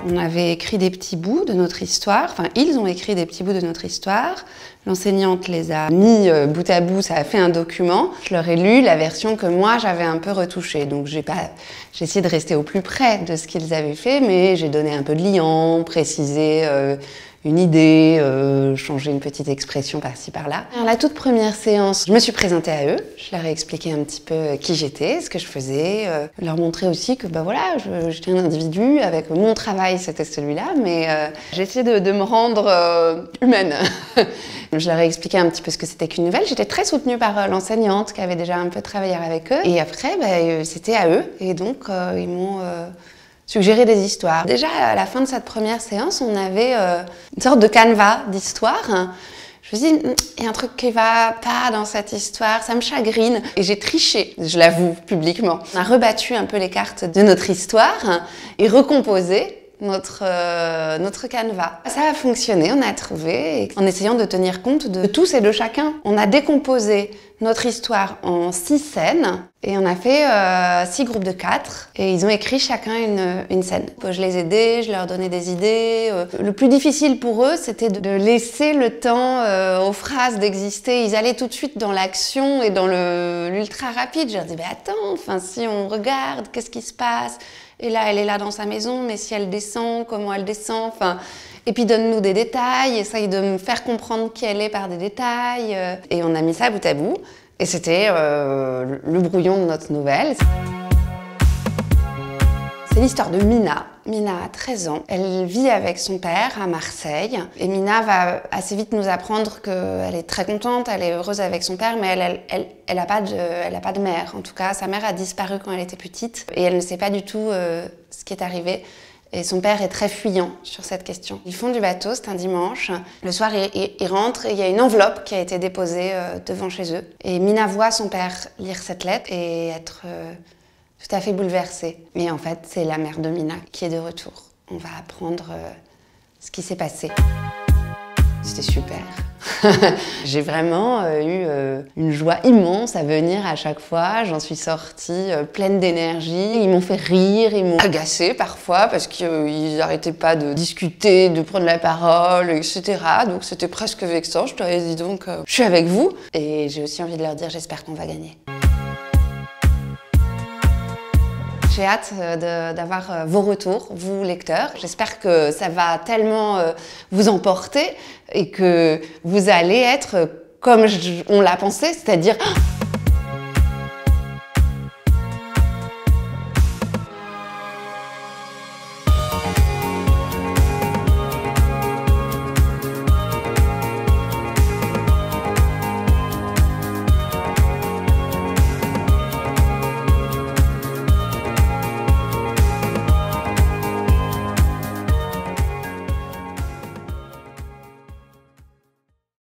On avait écrit des petits bouts de notre histoire, enfin ils ont écrit des petits bouts de notre histoire. L'enseignante les a mis bout à bout, ça a fait un document. Je leur ai lu la version que moi j'avais un peu retouchée. Donc j'ai essayé de rester au plus près de ce qu'ils avaient fait, mais j'ai donné un peu de liant, précisé une idée, changer une petite expression par-ci par-là. À la toute première séance, je me suis présentée à eux, je leur ai expliqué un petit peu qui j'étais, ce que je faisais, leur montrer aussi que bah voilà, j'étais un individu, avec mon travail c'était celui-là, mais j'ai essayé de me rendre humaine. Je leur ai expliqué un petit peu ce que c'était qu'une nouvelle. J'étais très soutenue par l'enseignante qui avait déjà un peu travaillé avec eux. Et après, bah, c'était à eux. Et donc, ils m'ont suggéré des histoires. Déjà, à la fin de cette première séance, on avait une sorte de canevas d'histoire. Je me suis dit, il y a un truc qui va pas dans cette histoire, ça me chagrine. Et j'ai triché, je l'avoue, publiquement. On a rebattu un peu les cartes de notre histoire et recomposé notre canevas. Ça a fonctionné, on a trouvé, en essayant de tenir compte de tous et de chacun. On a décomposé notre histoire en 6 scènes et on a fait 6 groupes de 4 et ils ont écrit chacun une scène. Je les aidais, je leur donnais des idées. Le plus difficile pour eux, c'était de laisser le temps aux phrases d'exister. Ils allaient tout de suite dans l'action et dans l'ultra rapide. Je leur disais, attends, enfin, si on regarde, qu'est-ce qui se passe ? Et là, elle est là dans sa maison, mais si elle descend, comment elle descend, enfin... Et puis donne-nous des détails, essaye de me faire comprendre qui elle est par des détails. Et on a mis ça bout à bout. Et c'était le brouillon de notre nouvelle. C'est l'histoire de Mina. Mina a 13 ans. Elle vit avec son père à Marseille. Et Mina va assez vite nous apprendre qu'elle est très contente, elle est heureuse avec son père, mais elle a pas de mère. En tout cas, sa mère a disparu quand elle était petite. Et elle ne sait pas du tout ce qui est arrivé. Et son père est très fuyant sur cette question. Ils font du bateau, c'est un dimanche. Le soir, ils rentrent et il y a une enveloppe qui a été déposée devant chez eux. Et Mina voit son père lire cette lettre et être tout à fait bouleversée. Mais en fait, c'est la mère de Mina qui est de retour. On va apprendre ce qui s'est passé. C'était super. J'ai vraiment eu une joie immense à venir à chaque fois. J'en suis sortie pleine d'énergie. Ils m'ont fait rire, ils m'ont agacée parfois parce qu'ils n'arrêtaient pas de discuter, de prendre la parole, etc. Donc c'était presque vexant. Je leur ai dit donc, je suis avec vous. Et j'ai aussi envie de leur dire, j'espère qu'on va gagner. J'ai hâte d'avoir vos retours, vous lecteurs. J'espère que ça va tellement vous emporter et que vous allez être comme on l'a pensé, c'est-à-dire